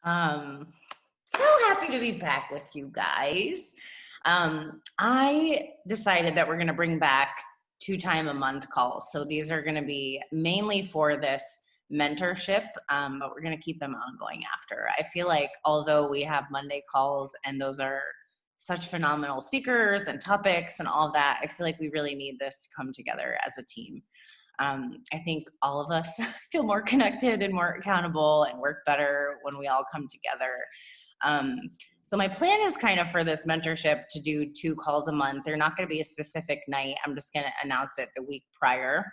Um, so happy to be back with you guys. I decided that we're going to bring back 2 time a month calls. So these are going to be mainly for this mentorship, but we're going to keep them ongoing after. I feel like although we have Monday calls and those are such phenomenal speakers and topics and all of that, I feel like we really need this to come together as a team. I think all of us feel more connected and more accountable and work better when we all come together. Um, so my plan is kind of for this mentorship to do 2 calls a month. They're not going to be a specific night. I'm just going to announce it the week prior.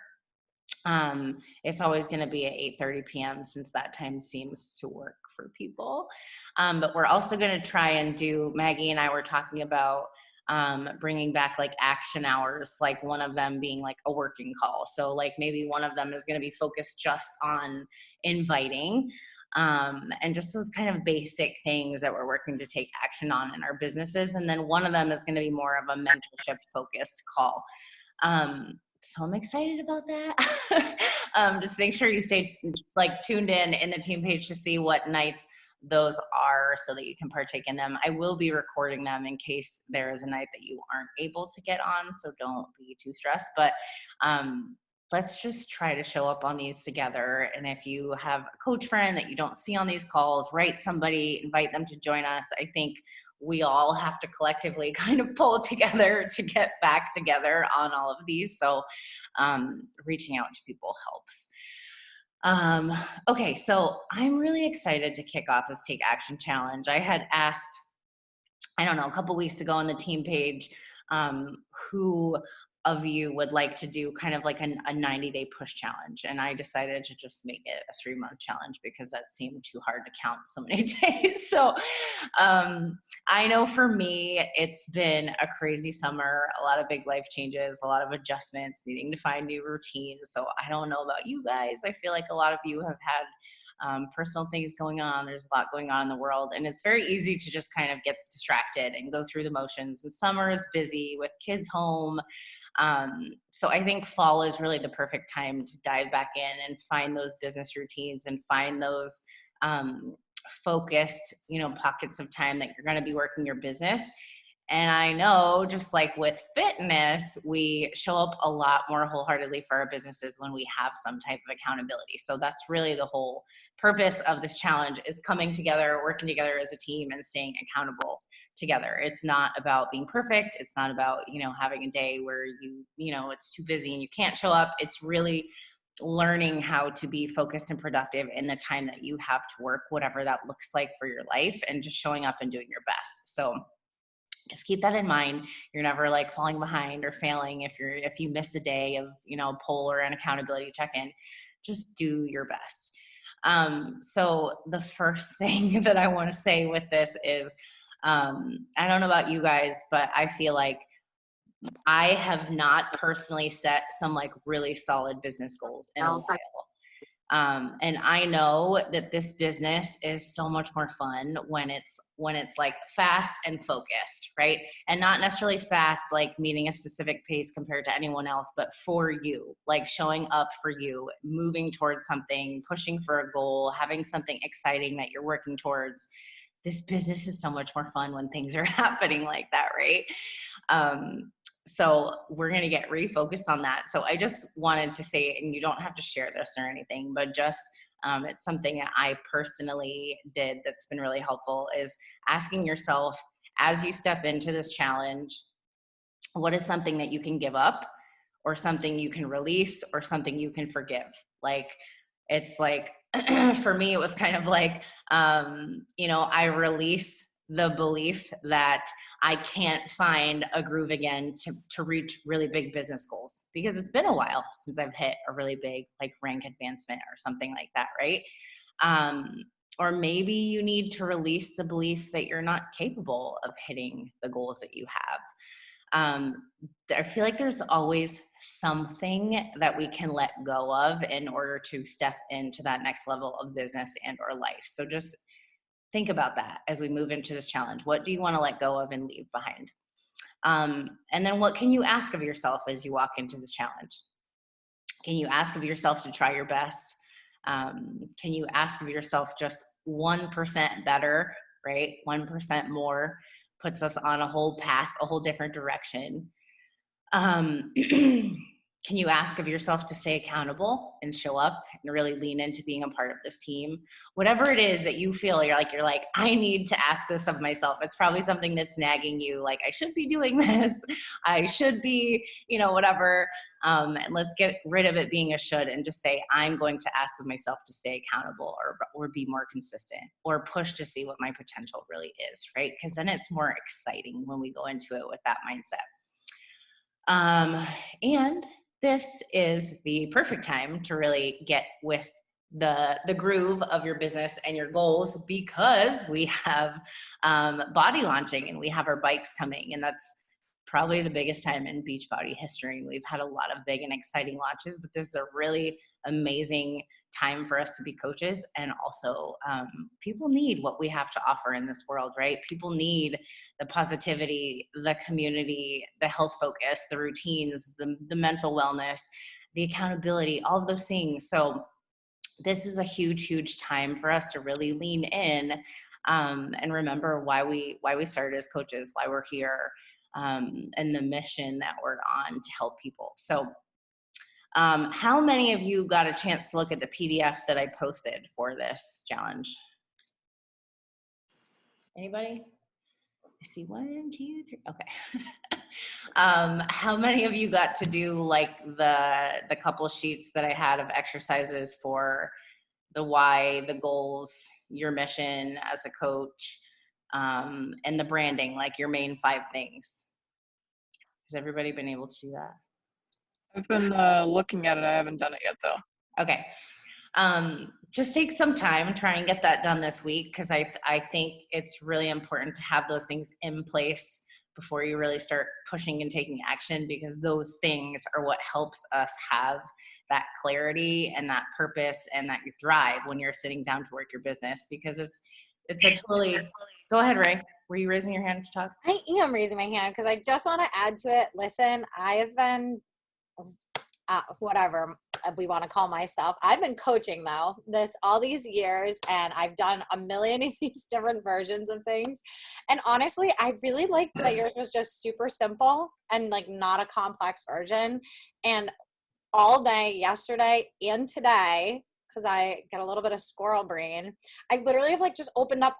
It's always going to be at 8:30 p.m. since that time seems to work for people. But we're also going to try and do, Maggie and I were talking about bringing back like action hours, like one of them being like a working call. So like maybe one of them is going to be focused just on inviting, and just those kind of basic things that we're working to take action on in our businesses. And then one of them is going to be more of a mentorship focused call. So I'm excited about that. Just make sure you stay like tuned in the team page to see what nights those are so that you can partake in them. I will be recording them in case there is a night that you aren't able to get on, so don't be too stressed. But let's just try to show up on these together. And if you have a coach friend that you don't see on these calls, write somebody, invite them to join us. I think we all have to collectively kind of pull together to get back together on all of these. So reaching out to people helps. Okay, so I'm really excited to kick off this Take Action Challenge. I had asked, I don't know, a couple weeks ago on the team page, who of you would like to do kind of like a 90-day push challenge. And I decided to just make it a 3-month challenge because that seemed too hard to count so many days. So I know for me, it's been a crazy summer, a lot of big life changes, a lot of adjustments, needing to find new routines. So I don't know about you guys. I feel like a lot of you have had personal things going on. There's a lot going on in the world, and it's very easy to just kind of get distracted and go through the motions. And summer is busy with kids home. So I think fall is really the perfect time to dive back in and find those business routines and find those focused, pockets of time that you're going to be working your business. And I know, just like with fitness, we show up a lot more wholeheartedly for our businesses when we have some type of accountability. So that's really the whole purpose of this challenge, is coming together, working together as a team and staying accountable together. It's not about being perfect. It's not about, having a day where it's too busy and you can't show up. It's really learning how to be focused and productive in the time that you have to work, whatever that looks like for your life, and just showing up and doing your best. So just keep that in mind. You're never like falling behind or failing if you miss a day of, poll or an accountability check-in. Just do your best. So the first thing that I want to say with this is, I don't know about you guys, but I feel like I have not personally set some like really solid business goals in a while. And I know that this business is so much more fun when it's like fast and focused, right? And not necessarily fast, like meeting a specific pace compared to anyone else, but for you, like showing up for you, moving towards something, pushing for a goal, having something exciting that you're working towards. This business is so much more fun when things are happening like that, right? So we're going to get refocused on that. So I just wanted to say, and you don't have to share this or anything, but just it's something that I personally did that's been really helpful, is asking yourself as you step into this challenge, what is something that you can give up, or something you can release, or something you can forgive? Like, it's like, for me, it was kind of like, I release the belief that I can't find a groove again to reach really big business goals, because it's been a while since I've hit a really big like rank advancement or something like that, right? Or maybe you need to release the belief that you're not capable of hitting the goals that you have. I feel like there's always something that we can let go of in order to step into that next level of business and or life. So just think about that as we move into this challenge. What do you want to let go of and leave behind? And then what can you ask of yourself as you walk into this challenge? Can you ask of yourself to try your best? Can you ask of yourself just 1% better, right? 1% more puts us on a whole path, a whole different direction. Can you ask of yourself to stay accountable and show up and really lean into being a part of this team? Whatever it is that you feel you're like, I need to ask this of myself. It's probably something that's nagging you, like, I should be doing this. I should be, whatever. And let's get rid of it being a should and just say, I'm going to ask of myself to stay accountable or be more consistent or push to see what my potential really is, right? Because then it's more exciting when we go into it with that mindset. And this is the perfect time to really get with the groove of your business and your goals, because we have Body launching and we have our bikes coming, and that's probably the biggest time in Beachbody history. We've had a lot of big and exciting launches, but this is a really amazing time for us to be coaches. And also people need what we have to offer in this world, right? People need the positivity, the community, the health focus, the routines, the mental wellness, the accountability, all of those things. So this is a huge, huge time for us to really lean in and remember why we started as coaches, why we're here, and the mission that we're on to help people. So how many of you got a chance to look at the PDF that I posted for this challenge? Anybody? I see 1, 2, 3. Okay. How many of you got to do like the couple sheets that I had of exercises for the why, the goals, your mission as a coach, and the branding, like your main 5 things? Has everybody been able to do that? I've been looking at it. I haven't done it yet though. Okay. Just take some time, try and get that done this week, because I think it's really important to have those things in place before you really start pushing and taking action, because those things are what helps us have that clarity and that purpose and that drive when you're sitting down to work your business, because it's a totally, go ahead, Ray. Were you raising your hand to talk? I am raising my hand because I just want to add to it. Listen, I have been, whatever we want to call myself, I've been coaching though all these years, and I've done a million of these different versions of things. And honestly, I really liked that yours was just super simple and like not a complex version. And all day yesterday and today, because I get a little bit of squirrel brain, I literally have like just opened up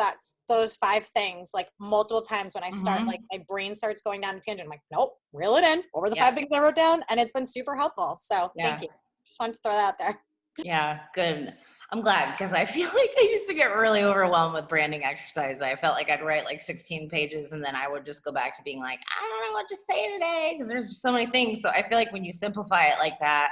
those 5 things like multiple times when I start, like my brain starts going down a tangent. I'm like, nope, reel it in. What were the 5 things I wrote down? And it's been super helpful. So thank you. Just wanted to throw that out there. Yeah, good. I'm glad, because I feel like I used to get really overwhelmed with branding exercise. I felt like I'd write like 16 pages and then I would just go back to being like, I don't know what to say today, because there's just so many things. So I feel like when you simplify it like that,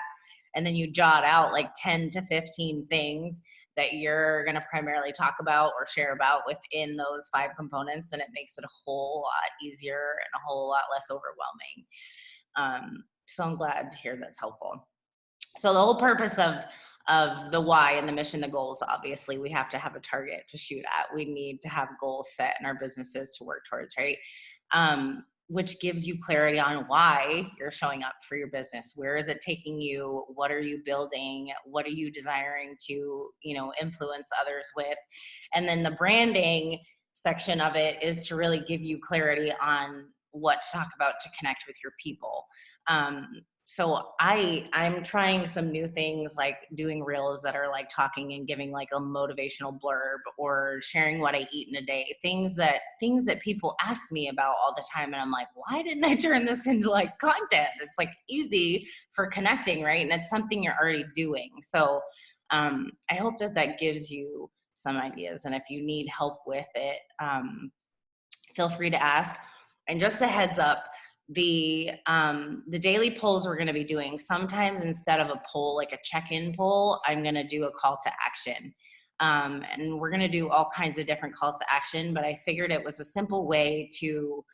and then you jot out like 10 to 15 things that you're going to primarily talk about or share about within those 5 components, and it makes it a whole lot easier and a whole lot less overwhelming. So I'm glad to hear that's helpful. So the whole purpose of the why and the mission, the goals, obviously we have to have a target to shoot at. We need to have goals set in our businesses to work towards, right? Which gives you clarity on why you're showing up for your business. Where is it taking you? What are you building? What are you desiring to, influence others with? And then the branding section of it is to really give you clarity on what to talk about to connect with your people. So I'm trying some new things, like doing reels that are like talking and giving like a motivational blurb, or sharing what I eat in a day, things that people ask me about all the time. And I'm like, why didn't I turn this into like content? It's like easy for connecting, right? And it's something you're already doing. So I hope that gives you some ideas. And if you need help with it, feel free to ask. And just a heads up, the daily polls we're going to be doing, sometimes instead of a poll, like a check-in poll, I'm going to do a call to action. And we're going to do all kinds of different calls to action, but I figured it was a simple way to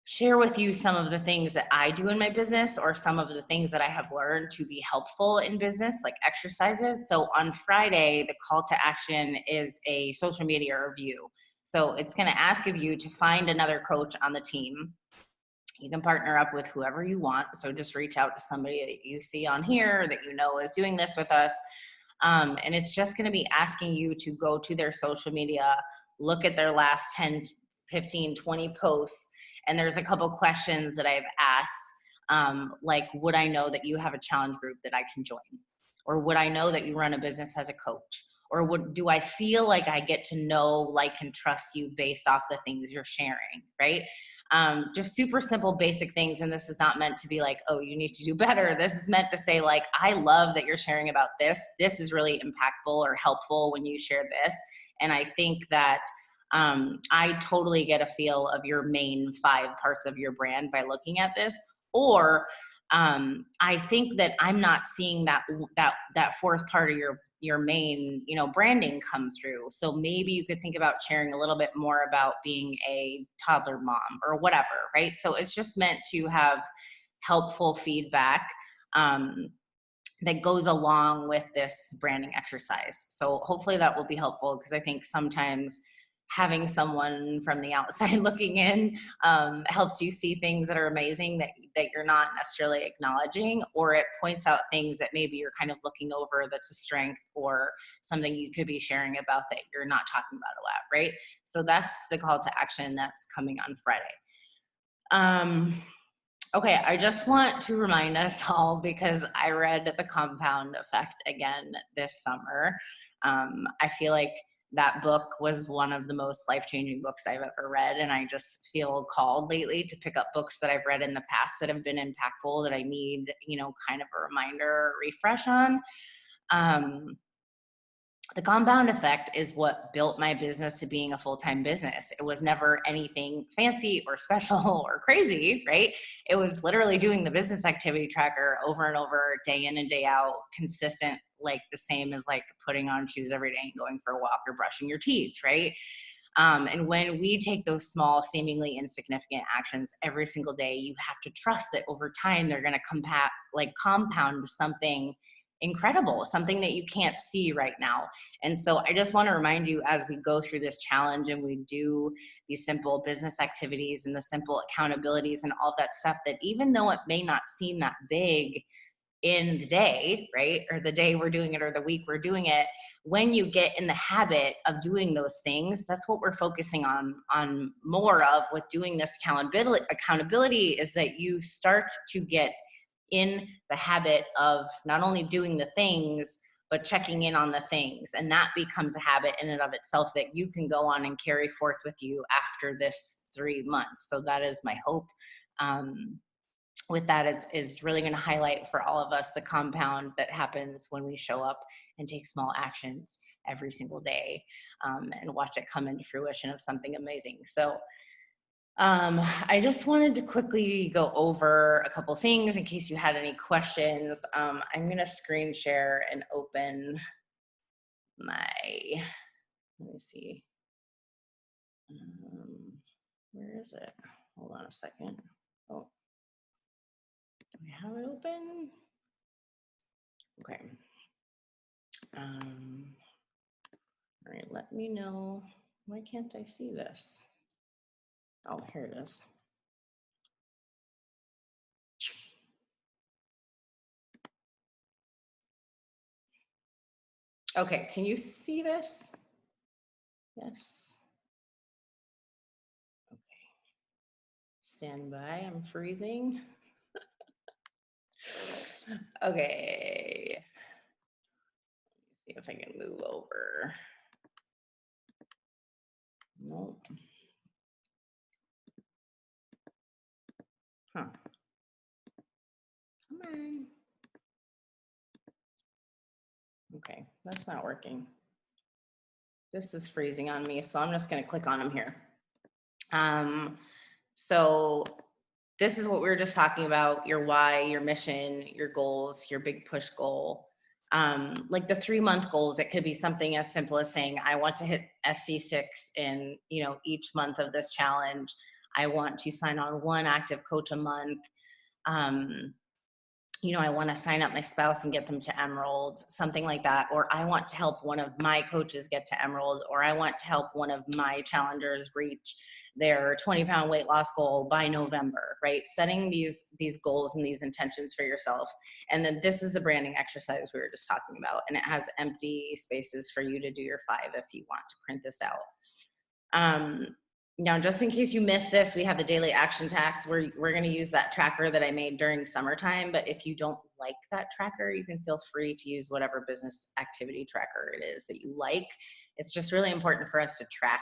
share with you some of the things that I do in my business, or some of the things that I have learned to be helpful in business, like exercises. So on Friday, the call to action is a social media review. So it's going to ask of you to find another coach on the team. You can partner up with whoever you want. So just reach out to somebody that you see on here that is doing this with us. And it's just going to be asking you to go to their social media, look at their last 10, 15, 20 posts. And there's a couple questions that I've asked, like, would I know that you have a challenge group that I can join? Or would I know that you run a business as a coach? Or do I feel like I get to know, like, and trust you based off the things you're sharing, right? Just super simple, basic things. And this is not meant to be like, oh, you need to do better. This is meant to say, like, I love that you're sharing about this. This is really impactful or helpful when you share this. And I think that I totally get a feel of your main 5 parts of your brand by looking at this. Or I think that I'm not seeing that 4th part of your main, branding come through. So maybe you could think about sharing a little bit more about being a toddler mom or whatever, right? So it's just meant to have helpful feedback that goes along with this branding exercise. So hopefully that will be helpful, because I think sometimes having someone from the outside looking in helps you see things that are amazing that you're not necessarily acknowledging, or it points out things that maybe you're kind of looking over that's a strength or something you could be sharing about that you're not talking about a lot, right? So that's the call to action that's coming on Friday. Okay, I just want to remind us all, because I read The Compound Effect again this summer. I feel like that book was one of the most life-changing books I've ever read, and I just feel called lately to pick up books that I've read in the past that have been impactful that I need, kind of a reminder or refresh on. The Compound Effect is what built my business to being a full-time business. It was never anything fancy or special or crazy, right? It was literally doing the business activity tracker over and over, day in and day out, consistent, like the same as like putting on shoes every day and going for a walk or brushing your teeth, right? And when we take those small, seemingly insignificant actions every single day, you have to trust that over time they're going to compound to something incredible, something that you can't see right now. And so I just want to remind you, as we go through this challenge and we do these simple business activities and the simple accountabilities and all that stuff, that even though it may not seem that big in the day, right, or the day we're doing it or the week we're doing it, when you get in the habit of doing those things, that's what we're focusing on more of with doing this accountability, is that you start to get in the habit of not only doing the things, but checking in on the things. And that becomes a habit in and of itself that you can go on and carry forth with you after this 3 months. So that is my hope. With that, it's really going to highlight for all of us the compound that happens when we show up and take small actions every single day, and watch it come into fruition of something amazing. So I just wanted to quickly go over a couple things in case you had any questions. I'm going to screen share and open let me see. Where is it? Hold on a second. Oh, do we have it open? Okay. All right, let me know. Why can't I see this? Oh, here it is. Okay, can you see this? Yes. Okay. Stand by, I'm freezing. Okay. Let me see if I can move over. Nope. Huh. Come on. Okay, that's not working. This is freezing on me, so I'm just going to click on them here. So this is what we were just talking about: your why, your mission, your goals, your big push goal. Like the 3-month goals, it could be something as simple as saying, I want to hit SC6 in, each month of this challenge. I want to sign on 1 active coach a month. I want to sign up my spouse and get them to Emerald, something like that. Or I want to help one of my coaches get to Emerald, or I want to help one of my challengers reach their 20-pound weight loss goal by November, right? Setting these goals and these intentions for yourself. And then this is the branding exercise we were just talking about. And it has empty spaces for you to do your 5 if you want to print this out. Now, just in case you missed this, we have the daily action tasks. We're going to use that tracker that I made during summertime. But if you don't like that tracker, you can feel free to use whatever business activity tracker it is that you like. It's just really important for us to track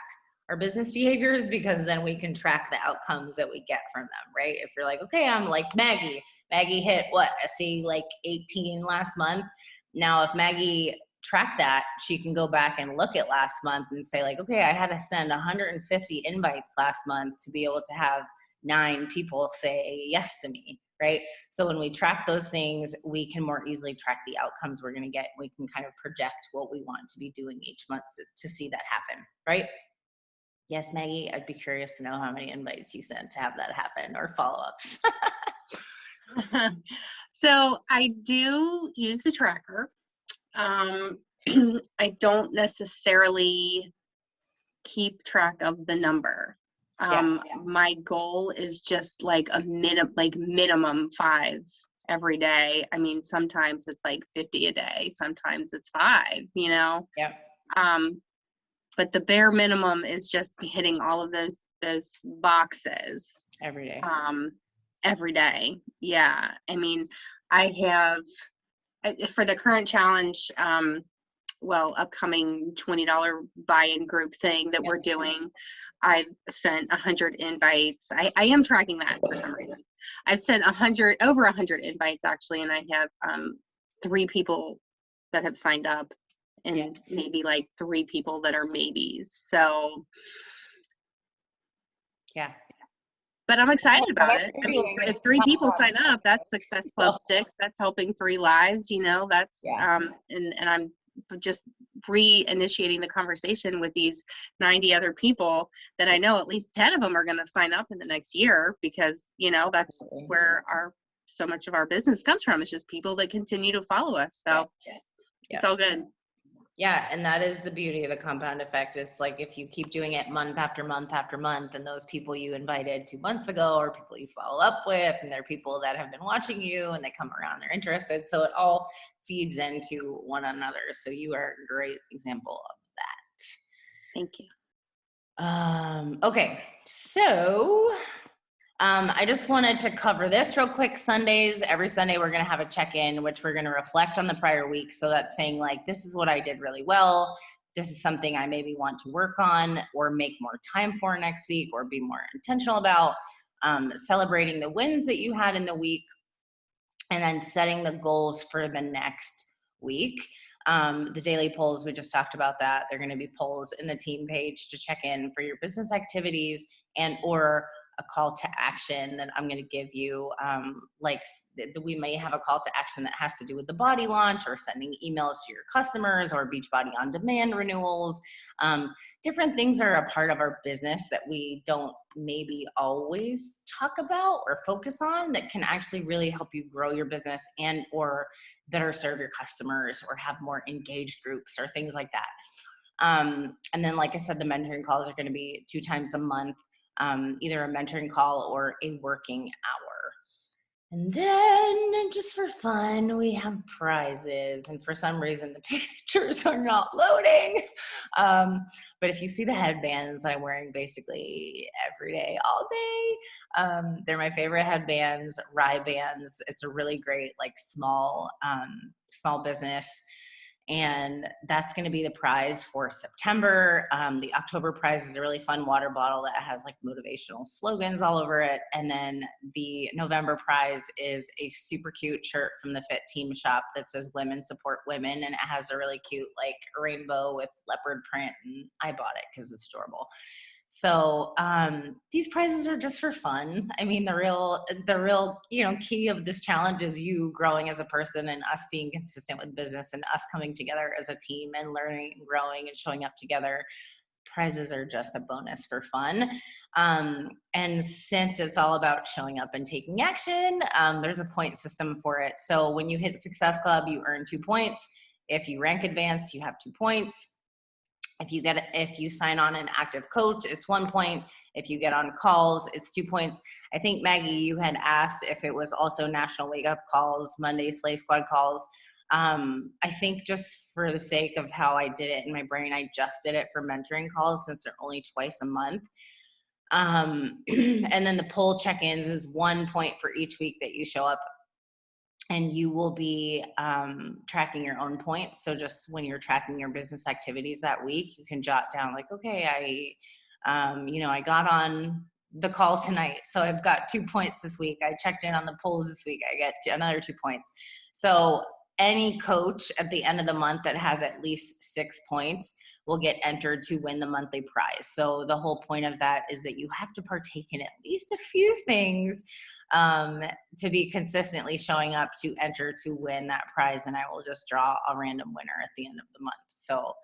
our business behaviors, because then we can track the outcomes that we get from them, right? If you're like, okay, I'm like Maggie hit what? I see like 18 last month. Now, if Maggie track that, she can go back and look at last month and say like, okay, I had to send 150 invites last month to be able to have 9 people say yes to me, right? So when we track those things, we can more easily track the outcomes we're going to get. We can kind of project what we want to be doing each month to see that happen, right? Yes, Maggie, I'd be curious to know how many invites you sent to have that happen, or follow-ups. So I do use the tracker. I don't necessarily keep track of the number. My goal is just like minimum 5 every day. I mean, sometimes it's like 50 a day, sometimes it's 5, you know? Yep. But the bare minimum is just hitting all of those boxes Every day. every day. Yeah. I mean, I have, for the current challenge, upcoming $20 buy-in group thing that we're doing, I've sent 100 invites. I am tracking that for some reason. I've sent over 100 invites actually, and I have 3 people that have signed up, and maybe like 3 people that are maybes. So yeah. But I'm excited about it. I mean, if 3 people sign up, that's Success Club 6. That's helping 3 lives, you know, that's, and I'm just re-initiating the conversation with these 90 other people that I know at least 10 of them are going to sign up in the next year, because, you know, that's where so much of our business comes from. It's just people that continue to follow us. So it's all good. Yeah, and that is the beauty of the compound effect. It's like if you keep doing it month after month after month, and those people you invited 2 months ago or people you follow up with, and they're people that have been watching you and they come around, they're interested. So it all feeds into one another. So you are a great example of that. Thank you. Okay, so I just wanted to cover this real quick. Sundays, every Sunday, we're going to have a check-in, which we're going to reflect on the prior week. So that's saying like, this is what I did really well. This is something I maybe want to work on or make more time for next week, or be more intentional about. Celebrating the wins that you had in the week, and then setting the goals for the next week. The daily polls, we just talked about that. They're going to be polls in the team page to check in for your business activities, and or a call to action that I'm going to give you. We may have a call to action that has to do with the body launch, or sending emails to your customers, or Beachbody on Demand renewals. Different things are a part of our business that we don't maybe always talk about or focus on, that can actually really help you grow your business and or better serve your customers, or have more engaged groups or things like that. And then, like I said, the mentoring calls are going to be 2 times a month. Either a mentoring call or a working hour. And then, just for fun, we have prizes. And for some reason, the pictures are not loading. But if you see the headbands I'm wearing basically every day, all day, they're my favorite headbands, Rye bands. It's a really great, like, small business. And that's going to be the prize for September. The October prize is a really fun water bottle that has like motivational slogans all over it. And then the November prize is a super cute shirt from the Fit Team shop that says "Women Support Women," and it has a really cute like rainbow with leopard print. And I bought it because it's adorable. So these prizes are just for fun. I mean, the real, key of this challenge is you growing as a person, and us being consistent with business, and us coming together as a team and learning and growing and showing up together. Prizes are just a bonus for fun. And since it's all about showing up and taking action, there's a point system for it. So when you hit Success Club, you earn 2 points. If you rank advanced, you have 2 points. If you sign on an active coach, it's 1 point. If you get on calls, it's 2 points. I think, Maggie, you had asked if it was also National Wake Up Calls, Monday Slay Squad calls. I think just for the sake of how I did it in my brain, I just did it for mentoring calls since they're only twice a month. And then the poll check-ins is 1 point for each week that you show up, and you will be tracking your own points. So just when you're tracking your business activities that week, you can jot down like, okay, I got on the call tonight, so I've got 2 points this week. I checked in on the polls this week, I get another 2 points. So any coach at the end of the month that has at least 6 points will get entered to win the monthly prize. So the whole point of that is that you have to partake in at least a few things to be consistently showing up to enter to win that prize. And I will just draw a random winner at the end of the month. So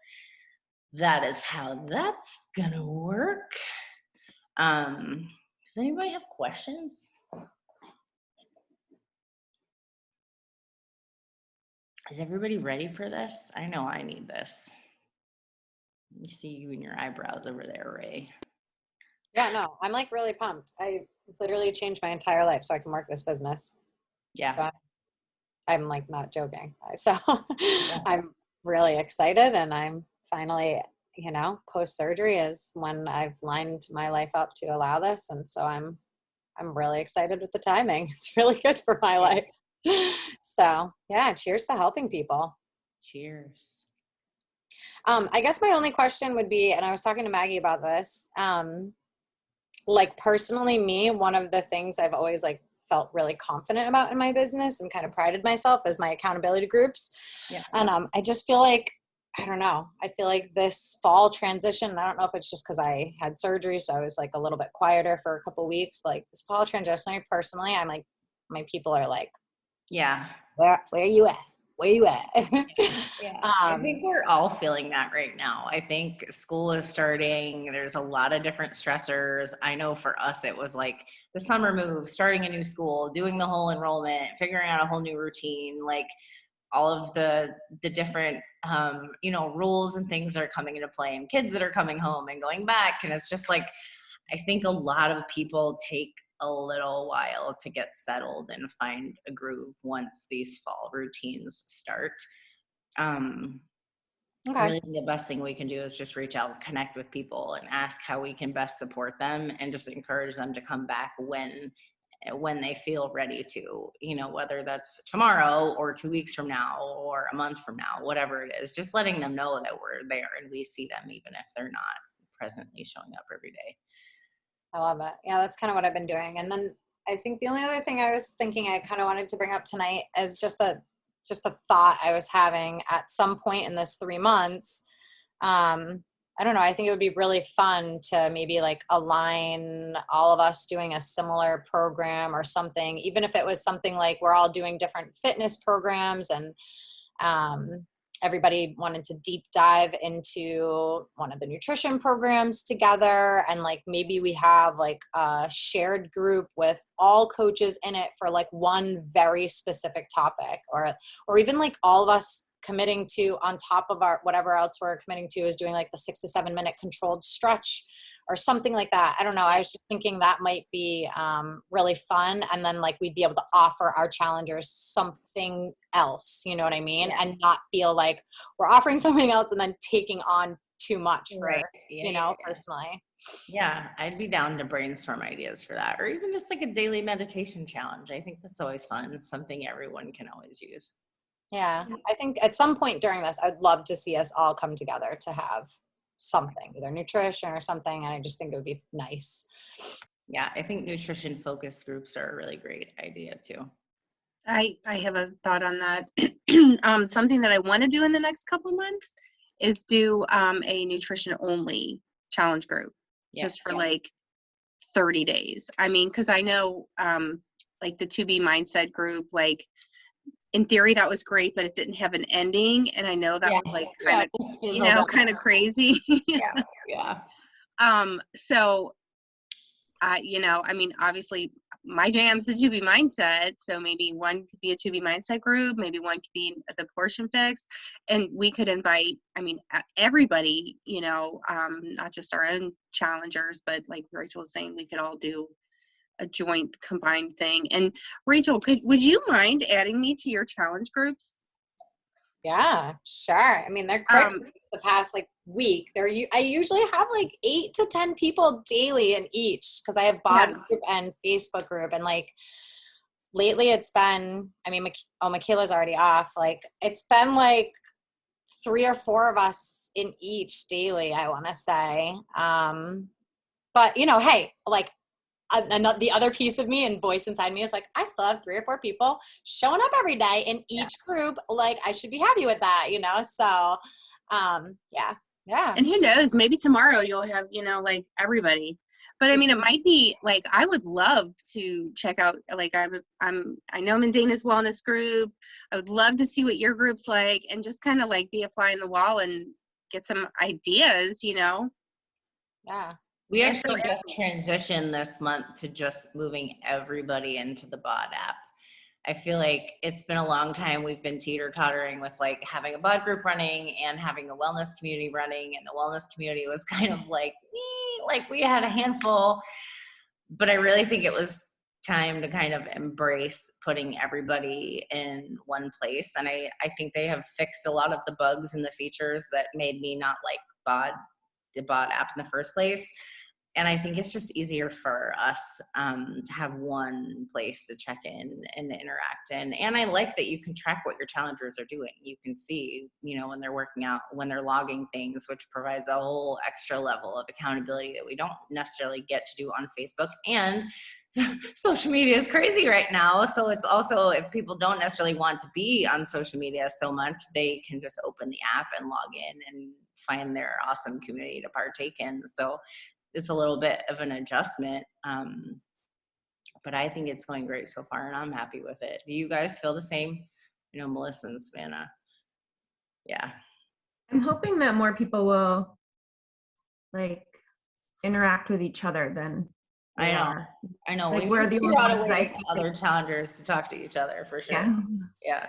that is how that's gonna work. Does anybody have questions? Is everybody ready for this? I know I need this. You see you and your eyebrows over there, Ray. Yeah, no, I'm like really pumped. I literally changed my entire life so I can work this business. Yeah. So I'm like not joking. So I'm really excited, and I'm finally, post surgery is when I've lined my life up to allow this. And so I'm really excited with the timing. It's really good for my life. So yeah, cheers to helping people. Cheers. I guess my only question would be, and I was talking to Maggie about this, like personally me, one of the things I've always like felt really confident about in my business and kind of prided myself is my accountability groups. Yeah. And I just feel like, I don't know, I feel like this fall transition, I don't know if it's just because I had surgery, so I was like a little bit quieter for a couple of weeks, but like this fall transition, personally, I'm like, my people are like, yeah, where are you at? Where you at? Yeah. I think we're all feeling that right now. I think school is starting. There's a lot of different stressors. I know for us, it was like the summer move, starting a new school, doing the whole enrollment, figuring out a whole new routine, like all of the different, rules and things that are coming into play, and kids that are coming home and going back. And it's just like, I think a lot of people take a little while to get settled and find a groove once these fall routines start. Really the best thing we can do is just reach out, connect with people, and ask how we can best support them, and just encourage them to come back when they feel ready to, whether that's tomorrow or 2 weeks from now or a month from now, whatever it is, just letting them know that we're there and we see them even if they're not presently showing up every day. I love it. Yeah, that's kind of what I've been doing. And then I think the only other thing I was thinking I kind of wanted to bring up tonight is just the thought I was having at some point in this 3 months. I don't know. I think it would be really fun to maybe like align all of us doing a similar program or something, even if it was something like we're all doing different fitness programs, and everybody wanted to deep dive into one of the nutrition programs together. And like, maybe we have like a shared group with all coaches in it for like one very specific topic, or even like all of us committing to, on top of our, whatever else we're committing to, is doing like the 6 to 7 minute controlled stretch or something like that. I don't know. I was just thinking that might be really fun. And then like we'd be able to offer our challengers something else, you know what I mean? Yeah. And not feel like we're offering something else and then taking on too much for, personally. Yeah, I'd be down to brainstorm ideas for that, or even just like a daily meditation challenge. I think that's always fun. Something everyone can always use. Yeah. I think at some point during this, I'd love to see us all come together to have something, either nutrition or something. And I just think it would be nice. Yeah, I think nutrition focus groups are a really great idea too. I have a thought on that. Something that I want to do in the next couple months is do a nutrition only challenge group, just for like 30 days. I mean, because I know like the 2B mindset group, like in theory that was great, but it didn't have an ending, and I know that was like kind of crazy. So I mean, obviously my jam's the 2B mindset. So maybe one could be a 2B mindset group, maybe one could be the portion fix, and we could invite, I mean, everybody, you know, not just our own challengers, but like Rachel was saying, we could all do a joint combined thing. And Rachel, would you mind adding me to your challenge groups? Yeah, sure. I mean, they're quick the past like week. I usually have like 8 to 10 people daily in each because I have bod group and Facebook group. And like lately it's been, I mean, Michaela's already off. Like it's been like 3 or 4 of us in each daily, I want to say. But you know, hey, like the other piece of me and voice inside me is like, I still have 3 or 4 people showing up every day in each group. Like I should be happy with that, you know? So, yeah. And who knows, maybe tomorrow you'll have, you know, like everybody, but I mean, it might be like, I would love to check out, like I know I'm in Dana's wellness group. I would love to see what your group's like and just kind of like be a fly in the wall and get some ideas, you know? Yeah. We actually just transitioned this month to just moving everybody into the BOD app. I feel like it's been a long time we've been teeter-tottering with like having a BOD group running and having the wellness community running, and the wellness community was kind of like we had a handful, but I really think it was time to kind of embrace putting everybody in one place. And I think they have fixed a lot of the bugs and the features that made me not like the BOD app in the first place. And I think it's just easier for us to have one place to check in and interact in. And I like that you can track what your challengers are doing. You can see, you know, when they're working out, when they're logging things, which provides a whole extra level of accountability that we don't necessarily get to do on Facebook. And social media is crazy right now. So it's also, if people don't necessarily want to be on social media so much, they can just open the app and log in and find their awesome community to partake in. So it's a little bit of an adjustment, but I think it's going great so far, and I'm happy with it. Do you guys feel the same? You know, Melissa and Savannah. Yeah. I'm hoping that more people will like interact with each other than I know. Like we we're the only ones like other challengers to talk to each other for sure. Yeah.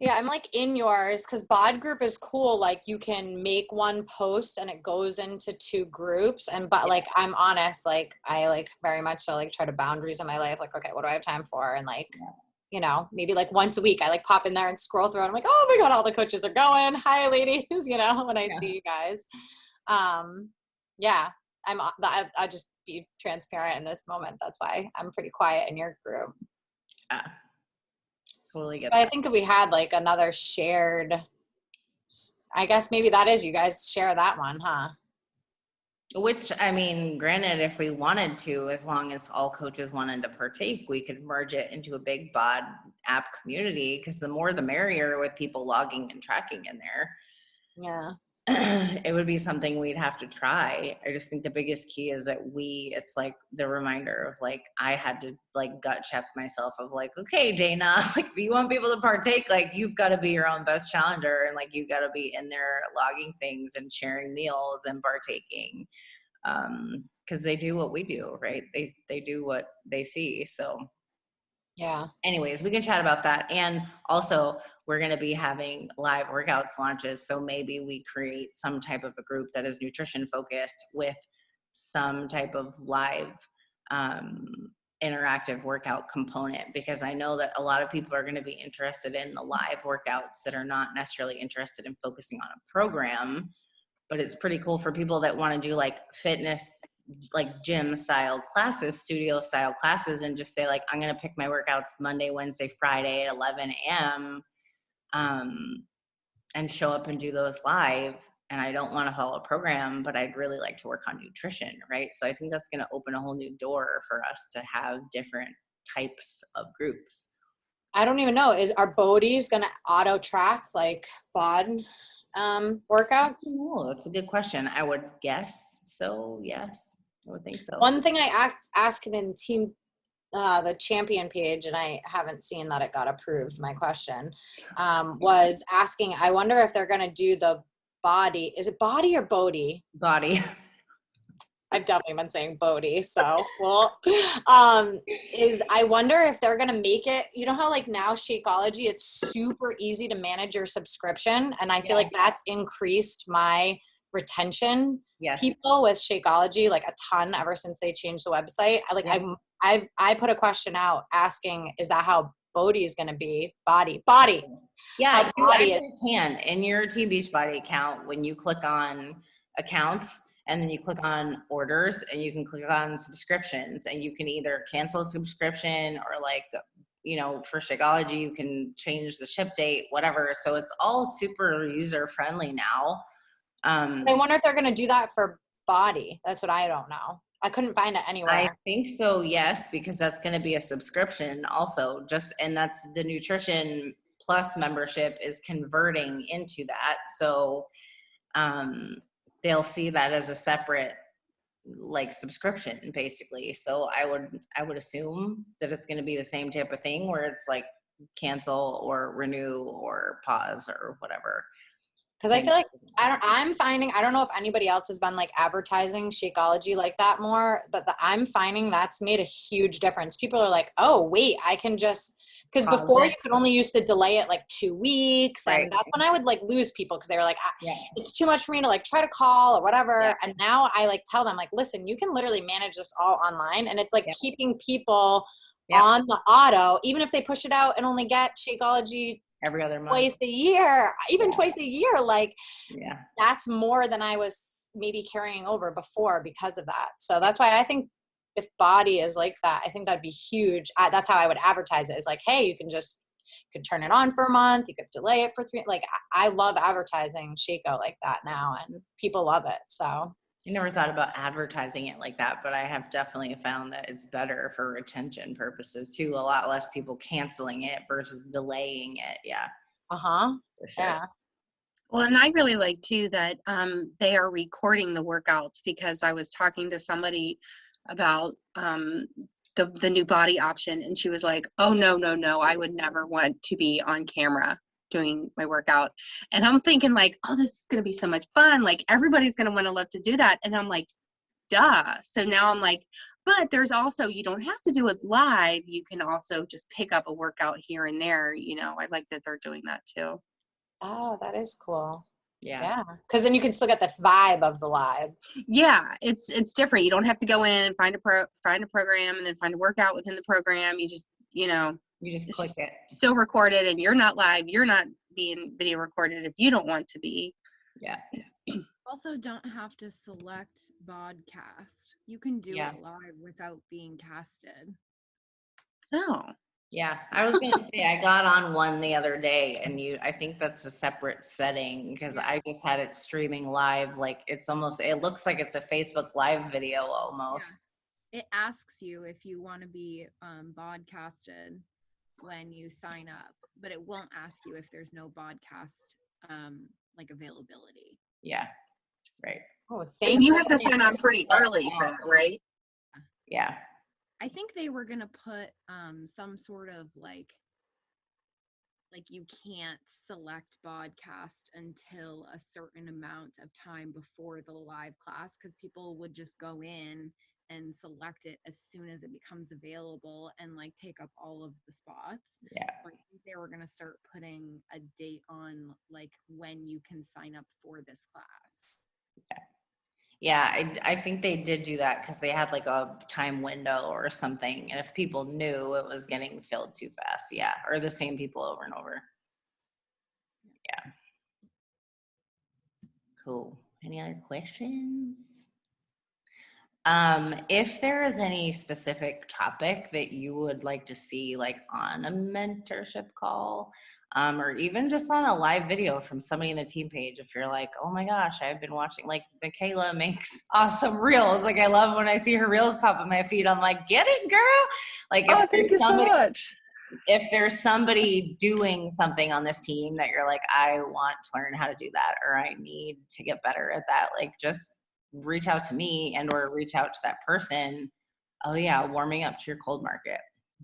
Yeah, I'm like in yours because BOD group is cool. Like you can make one post and it goes into 2 groups. But like, I'm honest, like I like very much so like try to boundaries in my life. Like, okay, what do I have time for? And like, you know, maybe like once a week I like pop in there and scroll through and I'm like, oh my God, all the coaches are going. Hi ladies, you know, when I see you guys. I just be transparent in this moment. That's why I'm pretty quiet in your group. Totally get that. that. I think if we had like another shared, I guess maybe that is, you guys share that one, huh? Which, I mean, granted, if we wanted to, as long as all coaches wanted to partake, we could merge it into a big BOD app community, because the more the merrier with people logging and tracking in there. Yeah. It would be something we'd have to try. I just think the biggest key is that it's like the reminder of like, I had to like gut check myself of like, okay, Dana, like if you want people to partake, like you've got to be your own best challenger, and like you got to be in there logging things and sharing meals and partaking, because they do what we do, right? They do what they see. So yeah. Anyways, we can chat about that. And also, we're going to be having live workouts launches. So maybe we create some type of a group that is nutrition focused with some type of live interactive workout component, because I know that a lot of people are going to be interested in the live workouts that are not necessarily interested in focusing on a program. But it's pretty cool for people that want to do like fitness, like gym style classes, studio style classes, and just say like, I'm going to pick my workouts Monday, Wednesday, Friday at 11 a.m. And show up and do those live. And I don't want to follow a program, but I'd really like to work on nutrition, right? So I think that's going to open a whole new door for us to have different types of groups. I don't even know. Are Bodies going to auto track like BOD workouts? Oh, that's a good question. I would guess so. Yes, I would think so. One thing I asked in team, the champion page, and I haven't seen that it got approved, my question, was asking, I wonder if they're going to do the body. Is it body or Bodhi? Body. I've definitely been saying Bodhi. So, well, I wonder if they're going to make it, you know how like now Shakeology, it's super easy to manage your subscription. And I feel like that's increased my retention. Yes. People with Shakeology, like a ton ever since they changed the website. I put a question out asking, is that how Bodhi is going to be? Body. Yeah, you Body actually can in your Teen Beachbody account when you click on accounts and then you click on orders and you can click on subscriptions and you can either cancel a subscription or like, you know, for Shakeology, you can change the ship date, whatever. So it's all super user friendly now. I wonder if they're going to do that for Body. That's what I don't know. I couldn't find it anywhere. I think so, yes, because that's going to be a subscription also. And that's the Nutrition Plus membership is converting into that. So they'll see that as a separate like subscription basically. So I would assume that it's going to be the same type of thing where it's like cancel or renew or pause or whatever. Because I feel like I don't know if anybody else has been like advertising Shakeology like that more, but I'm finding that's made a huge difference. People are like, oh wait, I can just, because before you could only used to delay it like 2 weeks. And that's when I would like lose people because they were like, it's too much for me to like try to call or whatever. Yeah. And now I like tell them like, listen, you can literally manage this all online. And it's like keeping people on the auto, even if they push it out and only get Shakeology every other month, twice a year, even twice a year, like that's more than I was maybe carrying over before because of that. So that's why I think if Body is like that, I think that'd be huge. That's how I would advertise it, is like, hey, you could turn it on for a month, you could delay it for 3, like I love advertising Shako like that now, and people love it. So I never thought about advertising it like that, but I have definitely found that it's better for retention purposes too. A lot less people canceling it versus delaying it. Yeah. For sure. Yeah. Well, and I really like too that they are recording the workouts, because I was talking to somebody about the new Body option, and she was like, oh no, I would never want to be on camera doing my workout. And I'm thinking like, oh, this is going to be so much fun. Like everybody's going to want to love to do that. And I'm like, duh. So now I'm like, but there's also, you don't have to do it live. You can also just pick up a workout here and there. You know, I like that they're doing that too. Oh, that is cool. Yeah. Because then you can still get the vibe of the live. Yeah, it's different. You don't have to go in and find a program and then find a workout within the program. You just, you just click it. Still recorded, and you're not live. You're not being video recorded if you don't want to be. Yeah. Also, don't have to select podcast. You can do it live without being casted. Oh. Yeah, I was gonna say I got on one the other day, and I think that's a separate setting because I just had it streaming live. Like it looks like it's a Facebook Live video almost. Yeah. It asks you if you want to be broadcasted when you sign up, but it won't ask you if there's no podcast like availability. Yeah, right. Oh, and you have to sign on pretty early for that, right? Yeah. I think they were gonna put some sort of like you can't select podcast until a certain amount of time before the live class, because people would just go in and select it as soon as it becomes available and like take up all of the spots. Yeah. So I think they were gonna start putting a date on like when you can sign up for this class. Yeah. Yeah, I think they did do that because they had like a time window or something. And if people knew it was getting filled too fast, or the same people over and over. Yeah. Cool. Any other questions? If there is any specific topic that you would like to see like on a mentorship call, or even just on a live video from somebody in the team page, if you're like, oh my gosh, I've been watching, like Michaela makes awesome reels. Like I love when I see her reels pop in my feed. I'm like, get it, girl. Like, thank you so much. If there's somebody doing something on this team that you're like, I want to learn how to do that, or I need to get better at that, like just reach out to me and or reach out to that person. Oh yeah, warming up to your cold market.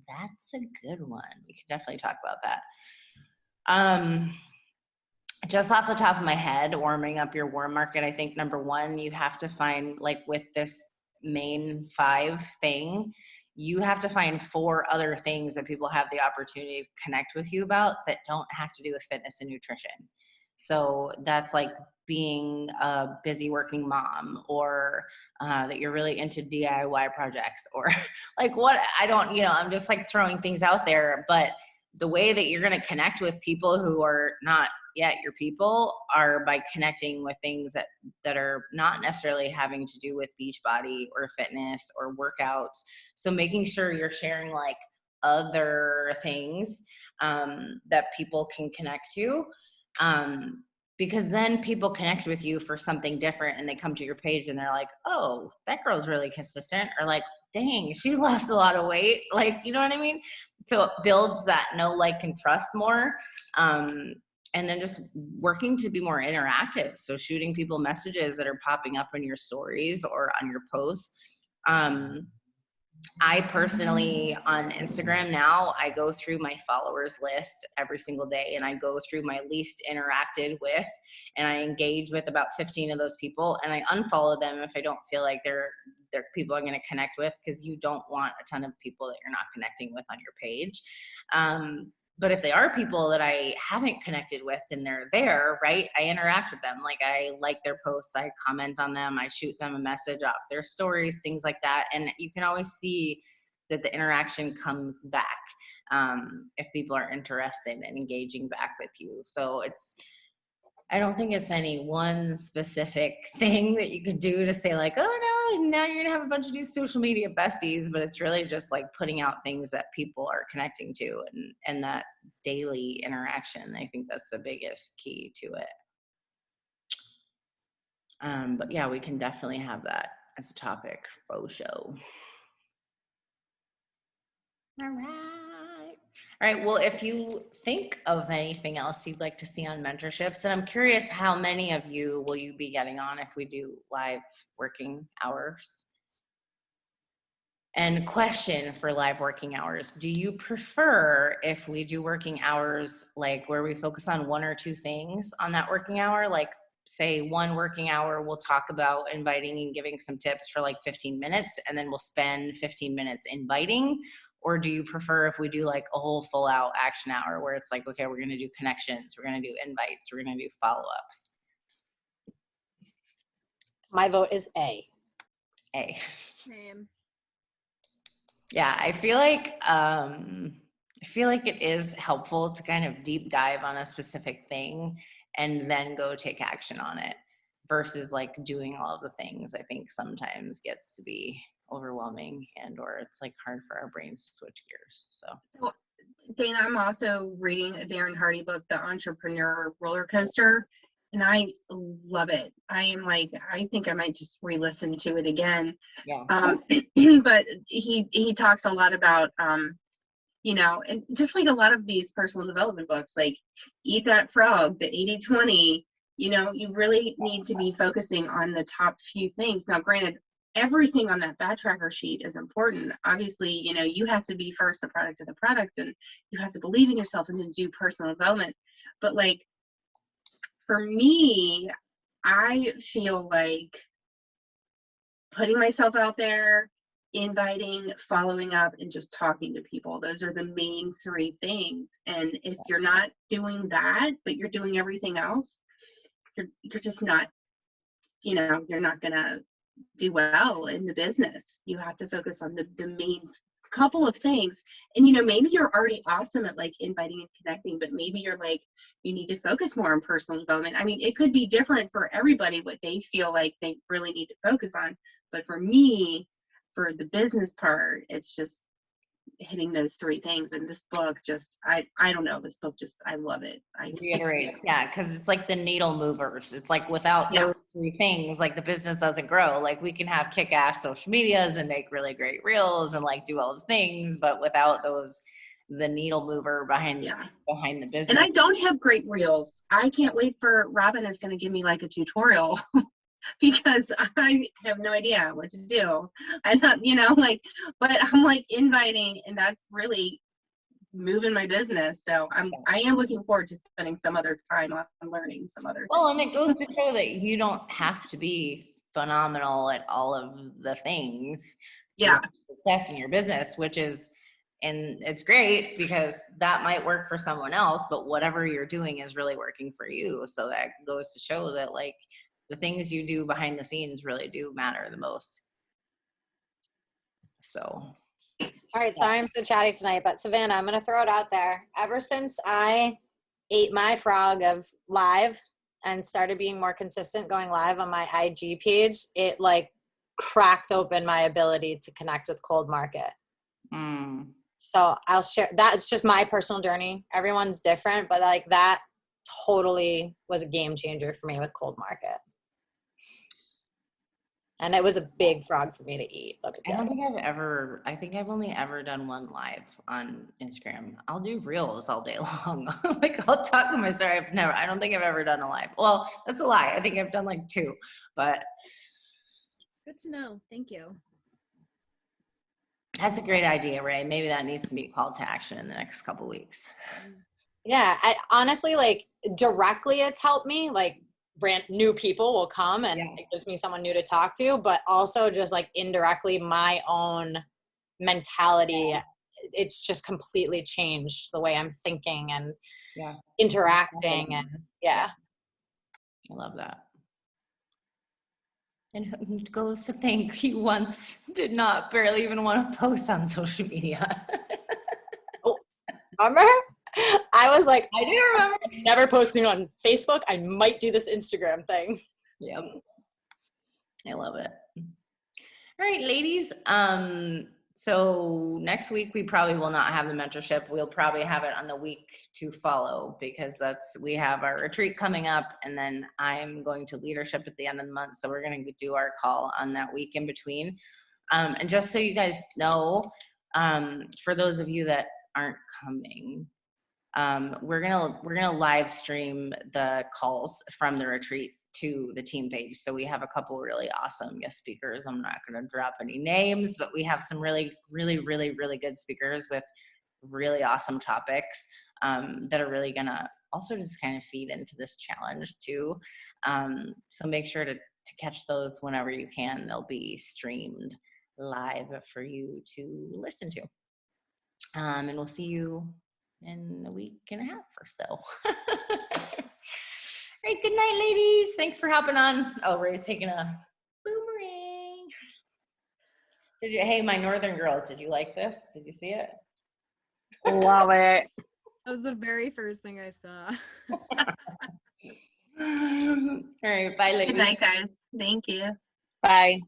That's a good one. We could definitely talk about that. Just off the top of my head, warming up your warm market, I think number one, you have to find, like with this main 5 thing, you have to find 4 other things that people have the opportunity to connect with you about that don't have to do with fitness and nutrition. So that's like being a busy working mom, or that you're really into DIY projects, or like what, I don't, I'm just like throwing things out there. But the way that you're going to connect with people who are not yet your people are by connecting with things that are not necessarily having to do with Beachbody or fitness or workouts. So making sure you're sharing like other things that people can connect to. Because then people connect with you for something different, and they come to your page and they're like, oh, that girl's really consistent, or like, dang, she lost a lot of weight. Like, you know what I mean? So it builds that know, like, and trust more. And then just working to be more interactive. So shooting people messages that are popping up in your stories or on your posts. I personally, on Instagram now, I go through my followers list every single day, and I go through my least interacted with, and I engage with about 15 of those people, and I unfollow them if I don't feel like they're people I'm going to connect with, because you don't want a ton of people that you're not connecting with on your page. But if they are people that I haven't connected with and they're there, right, I interact with them. Like, I like their posts, I comment on them, I shoot them a message off their stories, things like that. And you can always see that the interaction comes back if people are interested in engaging back with you. So I don't think it's any one specific thing that you could do to say like, oh no, now you're gonna have a bunch of new social media besties, but it's really just like putting out things that people are connecting to, and that daily interaction. I think that's the biggest key to it. But yeah, we can definitely have that as a topic for show. All right, well, if you think of anything else you'd like to see on mentorships, and I'm curious how many of you will you be getting on if we do live working hours? And question for live working hours, do you prefer if we do working hours like where we focus on 1 or 2 things on that working hour? Like, say 1 working hour, we'll talk about inviting and giving some tips for like 15 minutes, and then we'll spend 15 minutes inviting. Or do you prefer if we do like a whole full out action hour where it's like, okay, we're going to do connections, we're going to do invites, we're going to do follow-ups? My vote is A. A. Same. Yeah, I feel like it is helpful to kind of deep dive on a specific thing and then go take action on it, versus like doing all of the things. I think sometimes gets to be overwhelming, and or it's like hard for our brains to switch gears. So Dana, I'm also reading a Darren Hardy book, The Entrepreneur Roller Coaster, and I love it. I think I might just re-listen to it again. Yeah. But he talks a lot about and just like a lot of these personal development books, like Eat That Frog, the 80-20, you really need to be focusing on the top few things. Now, granted, everything on that bad tracker sheet is important. Obviously, you have to be first the product of the product, and you have to believe in yourself and to do personal development. But like, for me, I feel like putting myself out there, inviting, following up, and just talking to people. Those are the main 3 things. And if you're not doing that, but you're doing everything else, you're just not, you're not gonna do well in the business. You have to focus on the main couple of things. And maybe you're already awesome at like inviting and connecting, but maybe you're like, you need to focus more on personal development. I mean, it could be different for everybody what they feel like they really need to focus on. But for me, for the business part, it's just hitting those 3 things. And this book just, I don't know, this book just, I love it. I reiterate. Yeah, because it's like the needle movers. It's like without those 3 things, like the business doesn't grow. Like, we can have kick-ass social medias and make really great reels and like do all the things, but without those, the needle mover behind the business. And I don't have great reels. I can't wait for Robin is going to give me like a tutorial because I have no idea what to do. I thought, but I'm like inviting, and that's really moving my business. So I am looking forward to spending some other time on learning some other things. Well, and it goes to show that you don't have to be phenomenal at all of the things. to Yeah. have success in your business, and it's great because that might work for someone else, but whatever you're doing is really working for you. So that goes to show that like the things you do behind the scenes really do matter the most. So. All right, sorry I'm so chatty tonight, but Savannah, I'm going to throw it out there. Ever since I ate my frog of live and started being more consistent going live on my IG page, it like cracked open my ability to connect with cold market. So I'll share that. It's just my personal journey. Everyone's different, but like that totally was a game changer for me with cold market. And it was a big frog for me to eat. I think I've only ever done one live on Instagram. I'll do reels all day long. Like I'll talk to my story. I don't think I've ever done a live. Well, that's a lie. I think I've done like 2, but. Good to know. Thank you. That's a great idea, Ray. Maybe that needs to be a call to action in the next couple weeks. Yeah, I honestly, like directly it's helped me. Like brand new people will come and it gives me someone new to talk to, but also just like indirectly my own mentality. It's just completely changed the way I'm thinking and interacting and I love that. And who goes to think he once did not barely even want to post on social media. Remember? I was like, I do remember. Never posting on Facebook. I might do this Instagram thing. Yep. I love it. All right, ladies. So next week we probably will not have the mentorship. We'll probably have it on the week to follow because we have our retreat coming up, and then I'm going to leadership at the end of the month. So we're going to do our call on that week in between. And just so you guys know, for those of you that aren't coming, we're gonna live stream the calls from the retreat to the team page. So we have a couple really awesome guest speakers. I'm not going to drop any names, but we have some really, really, really, really good speakers with really awesome topics that are really going to also just kind of feed into this challenge too. So make sure to catch those whenever you can. They'll be streamed live for you to listen to. And we'll see you in a week and a half or so. All right, good night, ladies. Thanks for hopping on. Oh, Ray's taking a boomerang. Hey, my northern girls, did you like this? Did you see it? Love it. That was the very first thing I saw. All right, bye, ladies. Good night, guys. Thank you. Bye.